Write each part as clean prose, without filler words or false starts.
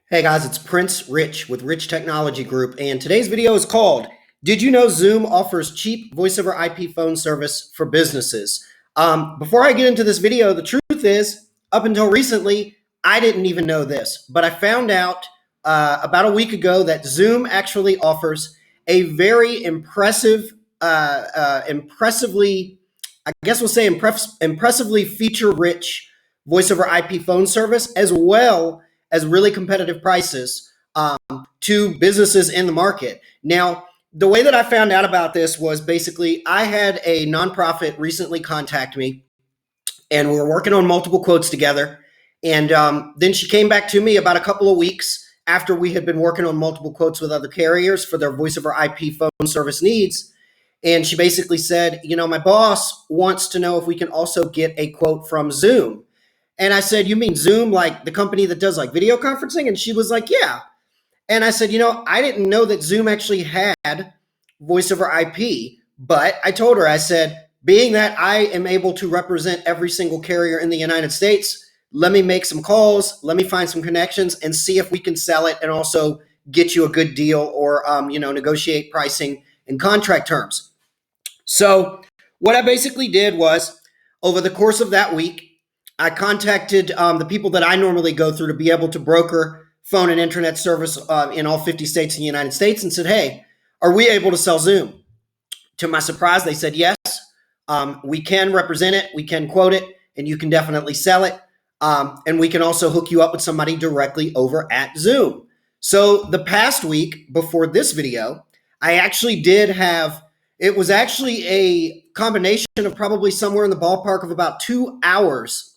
Hey guys, it's Prince Rich with Rich Technology Group, and today's video is called Did You Know Zoom Offers Cheap Voice over IP Phone Service for Businesses? Before I get into this video, the truth is, up until recently, I didn't even know this, but I found out about a week ago that Zoom actually offers a very impressively, I guess we'll say impressively feature-rich voice over IP phone service, as well as really competitive prices to businesses in the market. Now, the way that I found out about this was basically I had a nonprofit recently contact me, and we were working on multiple quotes together. And then she came back to me about a couple of weeks after we had been working on multiple quotes with other carriers for their voice over IP phone service needs. And she basically said, my boss wants to know if we can also get a quote from Zoom. And I said, you mean Zoom, like the company that does like video conferencing? And she was like, yeah. And I said, I didn't know that Zoom actually had voice over IP, but I told her, I said, being that I am able to represent every single carrier in the United States, let me make some calls, let me find some connections and see if we can sell it and also get you a good deal or, negotiate pricing and contract terms. So what I basically did was over the course of that week, I contacted the people that I normally go through to be able to broker phone and internet service in all 50 states in the United States and said, hey, are we able to sell Zoom? To my surprise, they said, yes, we can represent it, we can quote it, and you can definitely sell it. And we can also hook you up with somebody directly over at Zoom. So the past week before this video, I actually did have, it was actually a combination of probably somewhere in the ballpark of about 2 hours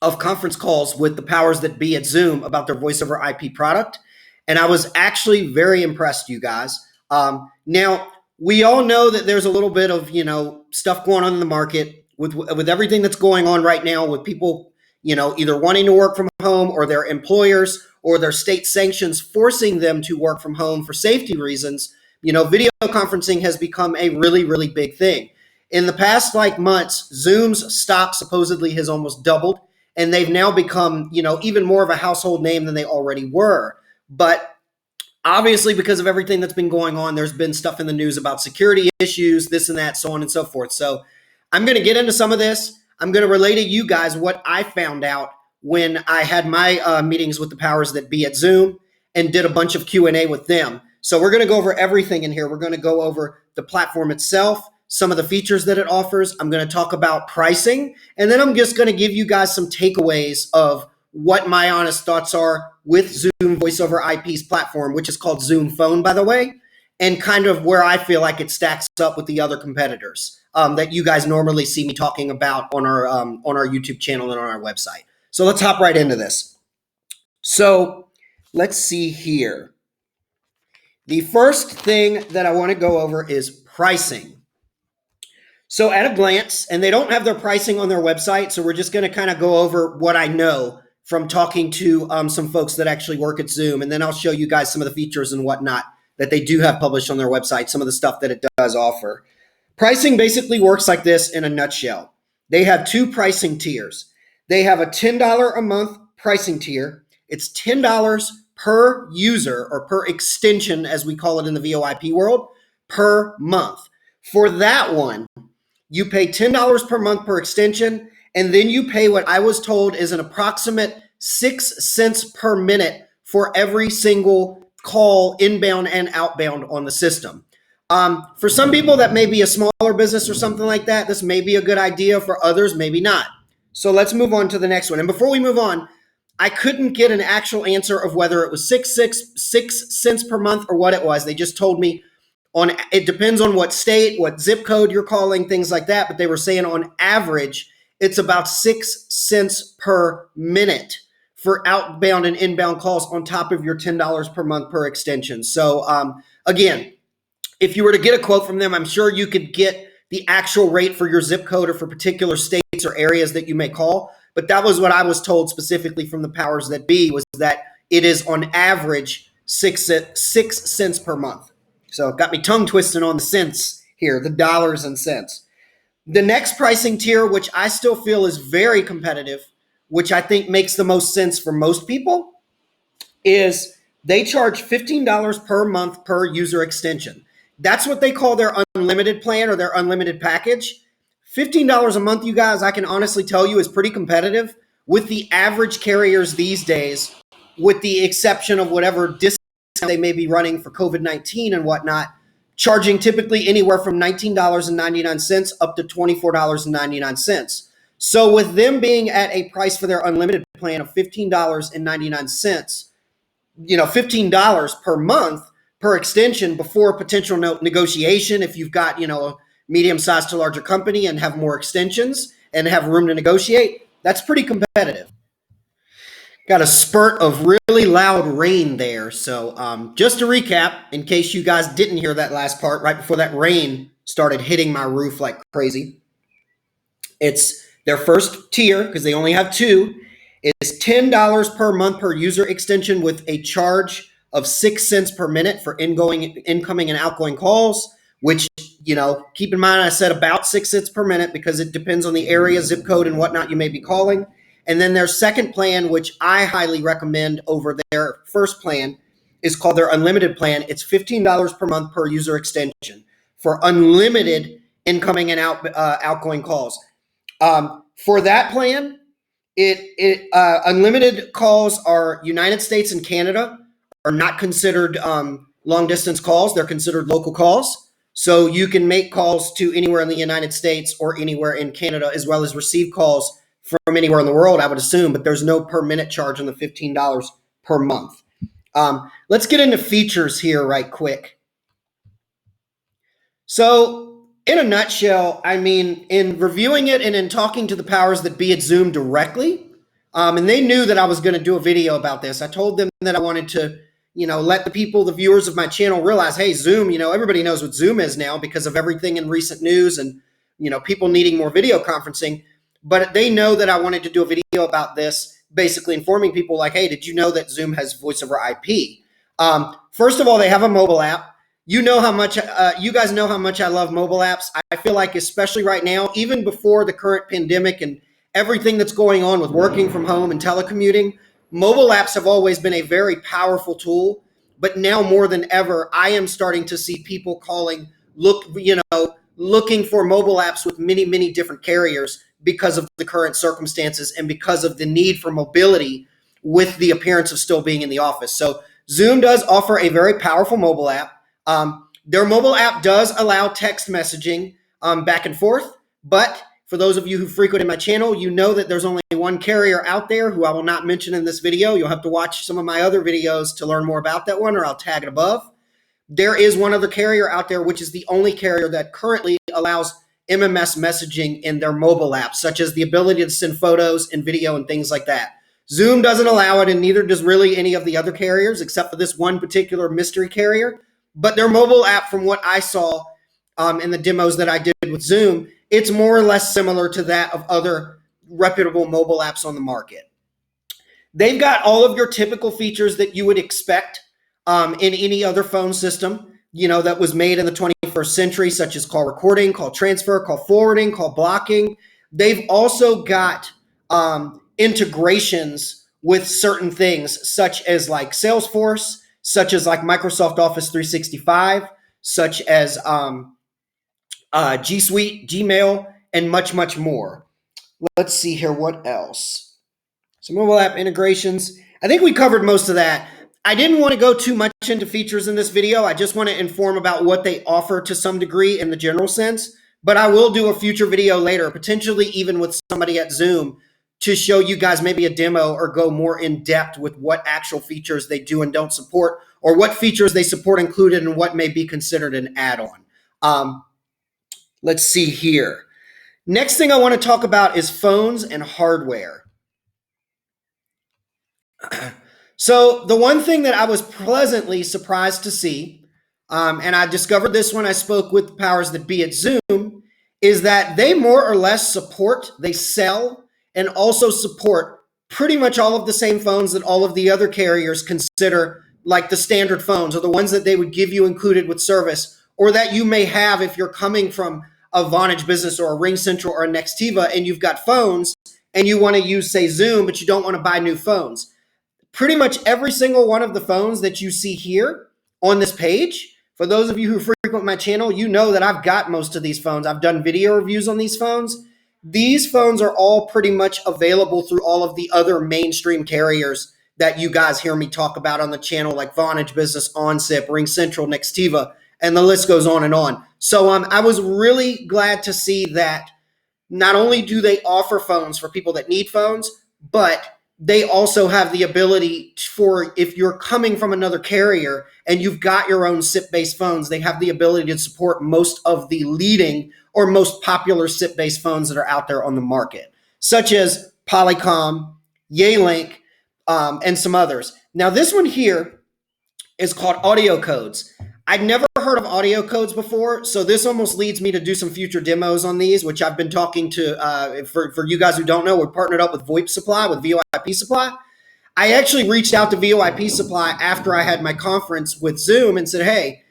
of conference calls with the powers that be at Zoom about their voice over IP product. And I was actually very impressed, you guys. Now, we all know that there's a little bit of, stuff going on in the market with everything that's going on right now with people, either wanting to work from home or their employers or their state sanctions forcing them to work from home for safety reasons. Video conferencing has become a really, really big thing. In the past months, Zoom's stock supposedly has almost doubled. And they've now become, even more of a household name than they already were. But obviously, because of everything that's been going on, there's been stuff in the news about security issues, this and that, so on and so forth. So I'm going to get into some of this. I'm going to relay to you guys what I found out when I had my meetings with the powers that be at Zoom and did a bunch of Q&A with them. So we're going to go over everything in here. We're going to go over the platform itself, some of the features that it offers. I'm going to talk about pricing, and then I'm just going to give you guys some takeaways of what my honest thoughts are with Zoom Voice over IP's platform, which is called Zoom Phone, by the way, and kind of where I feel like it stacks up with the other competitors that you guys normally see me talking about on our YouTube channel and on our website. So let's hop right into this. So let's see here. The first thing that I want to go over is pricing. So at a glance, and they don't have their pricing on their website, so we're just going to kind of go over what I know from talking to some folks that actually work at Zoom, and then I'll show you guys some of the features and whatnot that they do have published on their website, some of the stuff that it does offer. Pricing basically works like this in a nutshell. They have two pricing tiers. They have a $10 a month pricing tier. It's $10 per user or per extension, as we call it in the VOIP world, per month. For that one, you pay $10 per month per extension, and then you pay what I was told is an approximate 6 cents per minute for every single call inbound and outbound on the system. For some people, that may be a smaller business or something like that. This may be a good idea. For others, maybe not. So let's move on to the next one. And before we move on, I couldn't get an actual answer of whether it was 6 cents per month or what it was. They just told me it depends on what state, what zip code you're calling, things like that. But they were saying on average, it's about 6 cents per minute for outbound and inbound calls on top of your $10 per month per extension. So again, if you were to get a quote from them, I'm sure you could get the actual rate for your zip code or for particular states or areas that you may call. But that was what I was told specifically from the powers that be, was that it is on average 6 cents per month. So it got me tongue twisting on the cents here, the dollars and cents. The next pricing tier, which I still feel is very competitive, which I think makes the most sense for most people, is they charge $15 per month per user extension. That's what they call their unlimited plan or their unlimited package. $15 a month, you guys, I can honestly tell you is pretty competitive with the average carriers these days, with the exception of whatever discount they may be running for COVID-19 and whatnot, charging typically anywhere from $19.99 up to $24.99. So with them being at a price for their unlimited plan of $15.99, $15 per month per extension before a potential negotiation, if you've got, a medium-sized to larger company and have more extensions and have room to negotiate, that's pretty competitive. Got a spurt of really loud rain there. So just to recap, in case you guys didn't hear that last part, right before that rain started hitting my roof like crazy, it's their first tier, because they only have two, is $10 per month per user extension with a charge of 6 cents per minute for incoming and outgoing calls, which, keep in mind I said about 6 cents per minute because it depends on the area, zip code, and whatnot you may be calling. And then their second plan, which I highly recommend over their first plan, is called their unlimited plan. It's $15 per month per user extension for unlimited incoming and outgoing calls. For that plan, unlimited calls are United States and Canada are not considered long distance calls. They're considered local calls. So you can make calls to anywhere in the United States or anywhere in Canada, as well as receive calls from anywhere in the world, I would assume, but there's no per minute charge on the $15 per month. Let's get into features here right quick. So in a nutshell, in reviewing it and in talking to the powers that be at Zoom directly, and they knew that I was going to do a video about this. I told them that I wanted to, let the people, the viewers of my channel realize, hey, Zoom, everybody knows what Zoom is now because of everything in recent news and, people needing more video conferencing. But they know that I wanted to do a video about this, basically informing people like, hey, did you know that Zoom has voice over IP? First of all, they have a mobile app. You guys know how much I love mobile apps. I feel like, especially right now, even before the current pandemic and everything that's going on with working from home and telecommuting, mobile apps have always been a very powerful tool. But now more than ever, I am starting to see people looking for mobile apps with many, many different carriers because of the current circumstances and because of the need for mobility with the appearance of still being in the office. So Zoom does offer a very powerful mobile app. Their mobile app does allow text messaging back and forth, but for those of you who frequent my channel, you know that there's only one carrier out there who I will not mention in this video. You'll have to watch some of my other videos to learn more about that one, or I'll tag it above. There is one other carrier out there, which is the only carrier that currently allows MMS messaging in their mobile app, such as the ability to send photos and video and things like that. Zoom doesn't allow it, and neither does really any of the other carriers, except for this one particular mystery carrier. But their mobile app, from what I saw in the demos that I did with Zoom, it's more or less similar to that of other reputable mobile apps on the market. They've got all of your typical features that you would expect in any other phone system, that was made in the 21st century, such as call recording, call transfer, call forwarding, call blocking. They've also got integrations with certain things, such as like Salesforce, such as like Microsoft Office 365, such as G Suite, Gmail, and much, much more. Let's see here. What else? Some mobile app integrations. I think we covered most of that. I didn't want to go too much into features in this video. I just want to inform about what they offer to some degree in the general sense. But I will do a future video later, potentially even with somebody at Zoom, to show you guys maybe a demo or go more in depth with what actual features they do and don't support, or what features they support included and what may be considered an add-on. Let's see here. Next thing I want to talk about is phones and hardware. So the one thing that I was pleasantly surprised to see, and I discovered this when I spoke with the powers that be at Zoom, is that they more or less they sell and also support pretty much all of the same phones that all of the other carriers consider like the standard phones, or the ones that they would give you included with service, or that you may have if you're coming from a Vonage Business or a RingCentral or a Nextiva and you've got phones and you want to use, say, Zoom, but you don't want to buy new phones. pretty much every single one of the phones that you see here on this page, for those of you who frequent my channel, you know that I've got most of these phones. I've done video reviews on these phones. These phones are all pretty much available through all of the other mainstream carriers that you guys hear me talk about on the channel, like Vonage Business, OnSip, RingCentral, Nextiva, and the list goes on and on. So I was really glad to see that not only do they offer phones for people that need phones, but they also have the ability for, if you're coming from another carrier and you've got your own SIP-based phones, they have the ability to support most of the leading or most popular SIP-based phones that are out there on the market, such as Polycom, Yealink, and some others. Now, this one here is called Audio Codes. I'd never heard of Audio Codes before, so this almost leads me to do some future demos on these, which I've been talking to, for you guys who don't know, we're partnered up with VoIP Supply, with VOIP Supply. I actually reached out to VOIP Supply after I had my conference with Zoom and said, hey,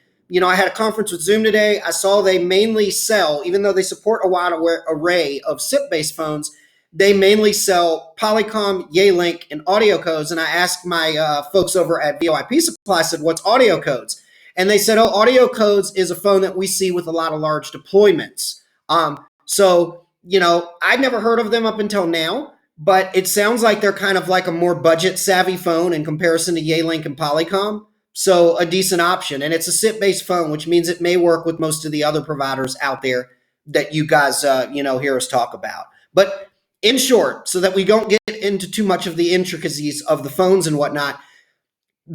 I had a conference with Zoom today. I saw they mainly sell, even though they support a wide array of SIP-based phones, they mainly sell Polycom, Yealink, and Audio Codes. And I asked my folks over at VOIP Supply, I said, what's Audio Codes? And they said, oh, Audio Codes is a phone that we see with a lot of large deployments. So, I'd never heard of them up until now, but it sounds like they're kind of like a more budget savvy phone in comparison to Yealink and Polycom. So a decent option. And it's a SIP-based phone, which means it may work with most of the other providers out there that you guys, hear us talk about. But in short, so that we don't get into too much of the intricacies of the phones and whatnot,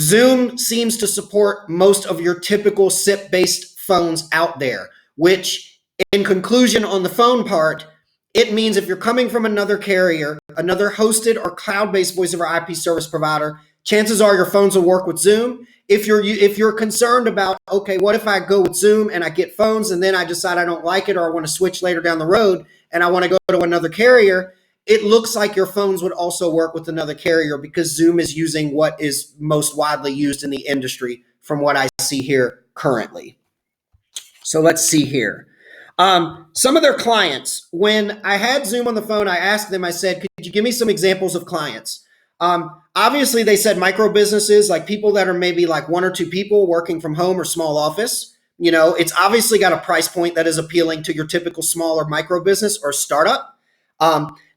Zoom seems to support most of your typical SIP-based phones out there, which, in conclusion on the phone part, it means if you're coming from another carrier, another hosted or cloud-based voice over IP service provider, chances are your phones will work with Zoom. If you're concerned about, okay, what if I go with Zoom and I get phones and then I decide I don't like it or I want to switch later down the road and I want to go to another carrier, it looks like your phones would also work with another carrier because Zoom is using what is most widely used in the industry from what I see here currently. So let's see here. Some of their clients, when I had Zoom on the phone, I asked them, I said, could you give me some examples of clients? Obviously, they said micro businesses, like people that are maybe like one or two people working from home or small office. It's obviously got a price point that is appealing to your typical small or micro business or startup.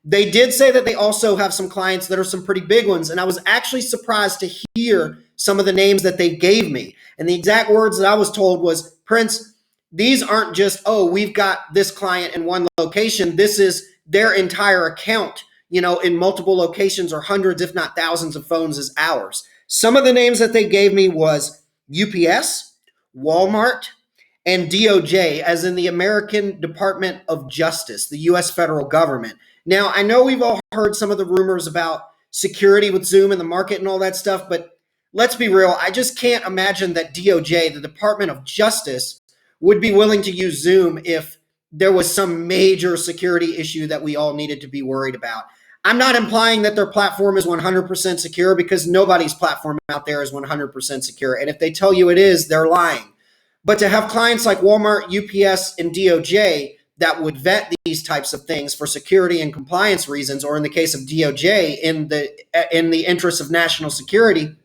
They did say that they also have some clients that are some pretty big ones. And I was actually surprised to hear some of the names that they gave me. And the exact words that I was told was, Prince, these aren't just, oh, we've got this client in one location. This is their entire account, in multiple locations or hundreds, if not thousands of phones is ours. Some of the names that they gave me was UPS, Walmart, and DOJ, as in the American Department of Justice, the U.S. federal government. Now, I know we've all heard some of the rumors about security with Zoom and the market and all that stuff, but let's be real. I just can't imagine that DOJ, the Department of Justice, would be willing to use Zoom if there was some major security issue that we all needed to be worried about. I'm not implying that their platform is 100% secure because nobody's platform out there is 100% secure. And if they tell you it is, they're lying. But to have clients like Walmart, UPS, and DOJ that would vet these types of things for security and compliance reasons, or in the case of DOJ, in the interest of national security,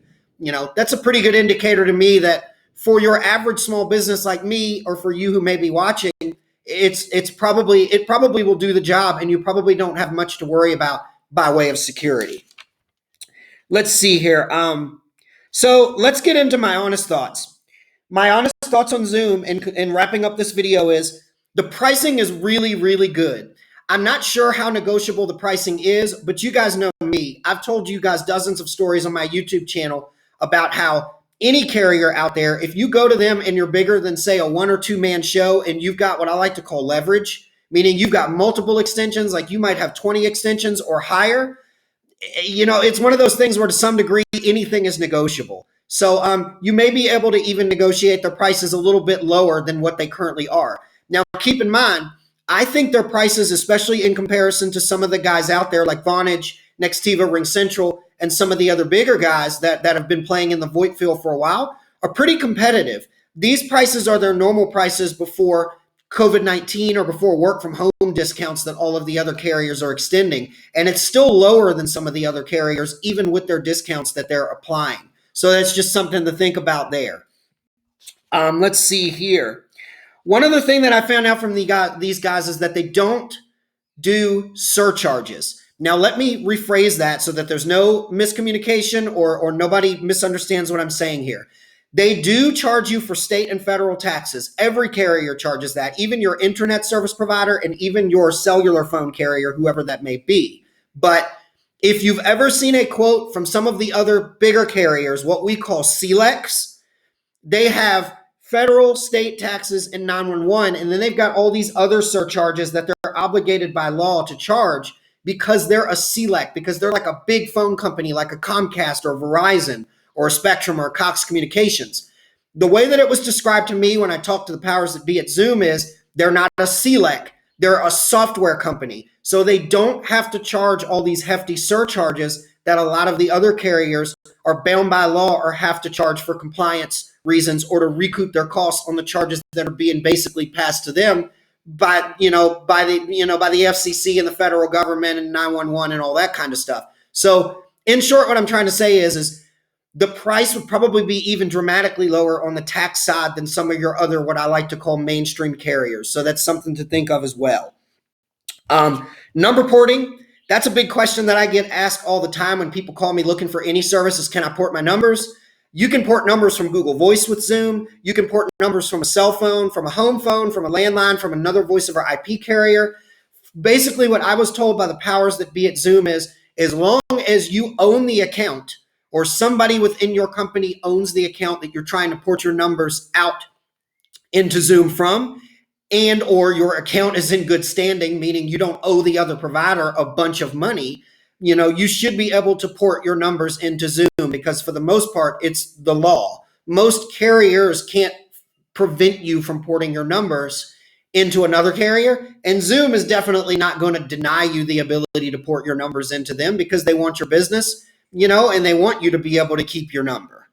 that's a pretty good indicator to me that for your average small business like me, or for you who may be watching, it probably will do the job, and you probably don't have much to worry about by way of security. Let's see here. So let's get into my honest thoughts. My honest thoughts on Zoom and wrapping up this video is the pricing is really, really good. I'm not sure how negotiable the pricing is, but you guys know me. I've told you guys dozens of stories on my YouTube channel about how any carrier out there, if you go to them and you're bigger than, say, a 1 or 2 man show, and you've got what I like to call leverage, meaning you've got multiple extensions, like you might have 20 extensions or higher, it's one of those things where to some degree, anything is negotiable. So you may be able to even negotiate their prices a little bit lower than what they currently are. Now, keep in mind, I think their prices, especially in comparison to some of the guys out there like Vonage, Nextiva, RingCentral, and some of the other bigger guys that have been playing in the VoIP field for a while, are pretty competitive. These prices are their normal prices before COVID-19 or before work from home discounts that all of the other carriers are extending. And it's still lower than some of the other carriers, even with their discounts that they're applying. So that's just something to think about there. Let's see here. One other thing that I found out from these guys is that they don't do surcharges. Now, let me rephrase that so that there's no miscommunication or nobody misunderstands what I'm saying here. They do charge you for state and federal taxes. Every carrier charges that, even your internet service provider and even your cellular phone carrier, whoever that may be. But if you've ever seen a quote from some of the other bigger carriers, what we call CLECs, they have federal, state taxes, and 911, and then they've got all these other surcharges that they're obligated by law to charge because they're a CLEC, because they're like a big phone company like a Comcast or Verizon or a Spectrum or a Cox Communications. The way that it was described to me when I talked to the powers that be at Zoom is they're not a CLEC, they're a software company. So they don't have to charge all these hefty surcharges that a lot of the other carriers are bound by law or have to charge for compliance reasons or to recoup their costs on the charges that are being basically passed to them by the FCC and the federal government and 911 and all that kind of stuff. So in short, what I'm trying to say is the price would probably be even dramatically lower on the tax side than some of your other, what I like to call mainstream carriers. So that's something to think of as well. Number porting, that's a big question that I get asked all the time when people call me looking for any services. Can I port my numbers? You can port numbers from Google Voice with Zoom. You can port numbers from a cell phone, from a home phone, from a landline, from another voice over IP carrier. Basically, what I was told by the powers that be at Zoom is as long as you own the account or somebody within your company owns the account that you're trying to port your numbers out into Zoom from, and or your account is in good standing, meaning you don't owe the other provider a bunch of money, you should be able to port your numbers into Zoom because for the most part, it's the law. Most carriers can't prevent you from porting your numbers into another carrier, and Zoom is definitely not going to deny you the ability to port your numbers into them because they want your business, and they want you to be able to keep your number.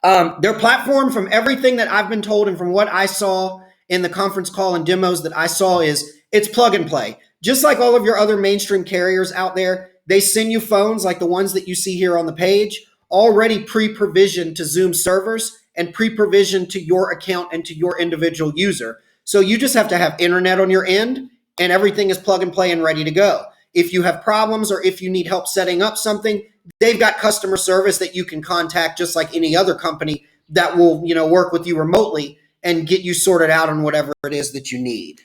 Their platform, from everything that I've been told and from what I saw in the conference call and demos that I saw, is it's plug and play. Just like all of your other mainstream carriers out there, they send you phones like the ones that you see here on the page, already pre-provisioned to Zoom servers and pre-provisioned to your account and to your individual user. So you just have to have internet on your end and everything is plug and play and ready to go. If you have problems or if you need help setting up something, they've got customer service that you can contact just like any other company that will, work with you remotely and get you sorted out on whatever it is that you need.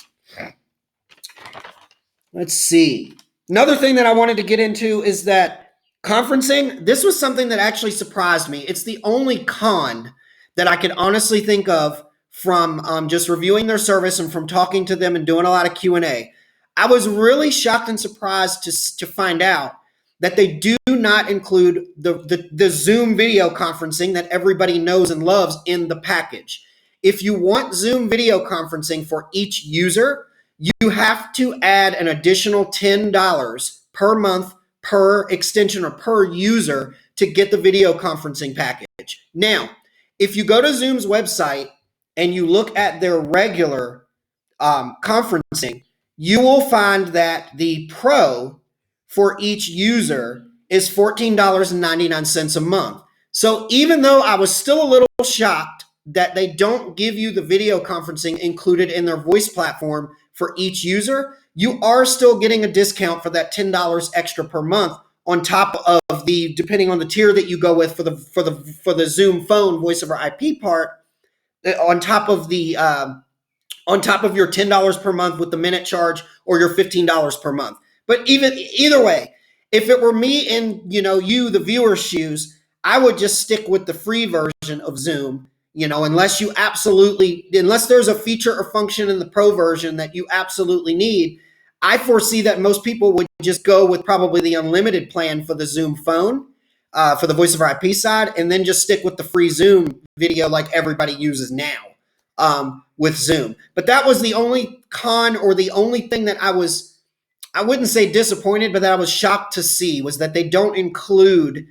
Let's see. Another thing that I wanted to get into is that conferencing, this was something that actually surprised me. It's the only con that I could honestly think of from just reviewing their service and from talking to them and doing a lot of Q&A. I was really shocked and surprised to find out that they do not include the Zoom video conferencing that everybody knows and loves in the package. If you want Zoom video conferencing for each user, you have to add an additional $10 per month per extension or per user to get the video conferencing package. Now, if you go to Zoom's website and you look at their regular conferencing, you will find that the Pro for each user is $14.99 a month. So even though I was still a little shocked that they don't give you the video conferencing included in their voice platform for each user, you are still getting a discount for that $10 extra per month on top of the, depending on the tier that you go with for the Zoom phone voice over IP part, on top of your $10 per month with the minute charge or your $15 per month. But either way, if it were me in you, the viewer's shoes, I would just stick with the free version of Zoom. Unless there's a feature or function in the Pro version that you absolutely need, I foresee that most people would just go with probably the unlimited plan for the Zoom phone, for the voice over IP side, and then just stick with the free Zoom video like everybody uses now with Zoom. But that was the only con, or the only thing that I wouldn't say disappointed, but that I was shocked to see, was that they don't include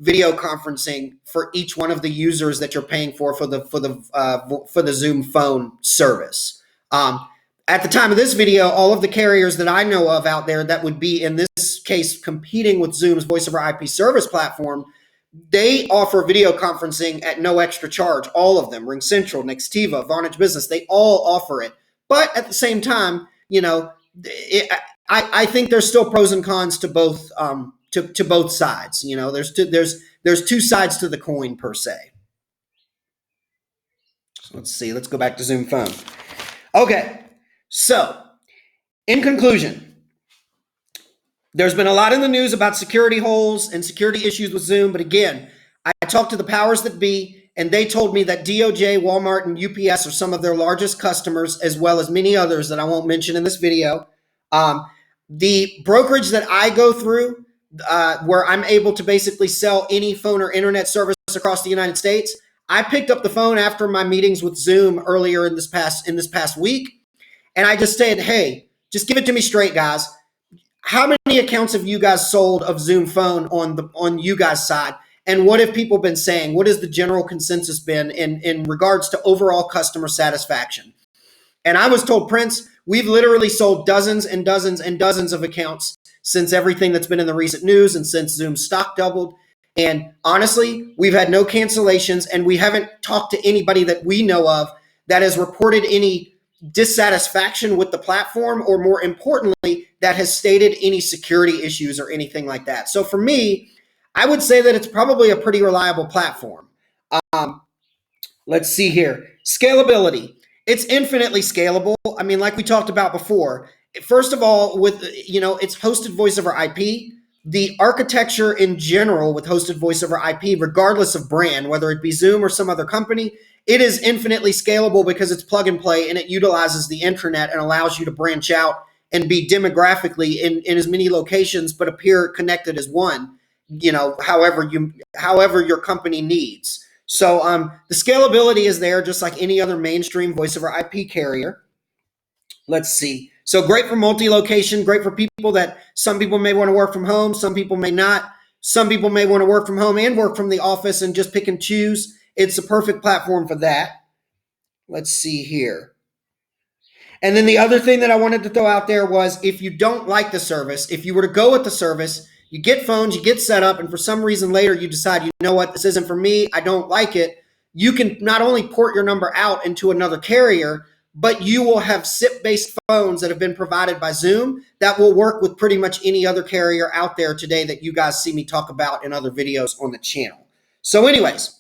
video conferencing for each one of the users that you're paying for the Zoom phone service. At the time of this video, all of the carriers that I know of out there that would be, in this case, competing with Zoom's voice over IP service platform, they offer video conferencing at no extra charge. All of them, RingCentral, Nextiva, Vonage Business, they all offer it. But at the same time, I think there's still pros and cons to both to both sides. There's two sides to the coin per se. So let's see. Let's go back to Zoom Phone. Okay. So, in conclusion, there's been a lot in the news about security holes and security issues with Zoom, but again, I talked to the powers that be, and they told me that DOJ, Walmart, and UPS are some of their largest customers, as well as many others that I won't mention in this video. The brokerage that I go through, where I'm able to basically sell any phone or internet service across the United States, I picked up the phone after my meetings with Zoom earlier in this past week. And I just said, hey, just give it to me straight, guys. How many accounts have you guys sold of Zoom Phone on you guys' side? And what have people been saying? What has the general consensus been in regards to overall customer satisfaction? And I was told, Prince, we've literally sold dozens and dozens and dozens of accounts since everything that's been in the recent news and since Zoom's stock doubled. And honestly, we've had no cancellations, and we haven't talked to anybody that we know of that has reported any dissatisfaction with the platform, or more importantly, that has stated any security issues or anything like that. So for me, I would say that it's probably a pretty reliable platform. Let's see here. Scalability. It's infinitely scalable. I mean, like we talked about before, first of all, it's hosted voice over IP. The architecture in general with hosted voice over IP, regardless of brand, whether it be Zoom or some other company, it is infinitely scalable because it's plug and play, and it utilizes the intranet and allows you to branch out and be demographically in as many locations, but appear connected as one, however your company needs. So the scalability is there, just like any other mainstream voice over IP carrier. Let's see. So great for multi-location, great for people that some people may want to work from home, some people may not. Some people may want to work from home and work from the office and just pick and choose. It's a perfect platform for that. Let's see here. And then the other thing that I wanted to throw out there was, if you don't like the service, if you were to go with the service, you get phones, you get set up, and for some reason later you decide, you know what, this isn't for me, I don't like it, you can not only port your number out into another carrier, but you will have SIP-based phones that have been provided by Zoom that will work with pretty much any other carrier out there today that you guys see me talk about in other videos on the channel. So anyways,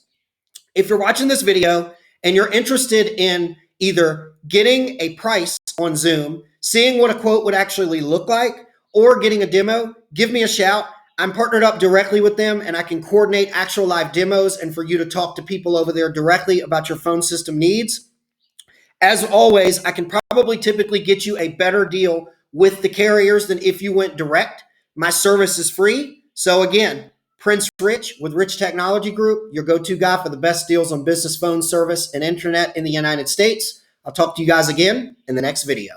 if you're watching this video and you're interested in either getting a price on Zoom, seeing what a quote would actually look like, or getting a demo, give me a shout. I'm partnered up directly with them, and I can coordinate actual live demos and for you to talk to people over there directly about your phone system needs. As always, I can probably typically get you a better deal with the carriers than if you went direct. My service is free. So again, Prince Rich with Rich Technology Group, your go-to guy for the best deals on business phone service and internet in the United States. I'll talk to you guys again in the next video.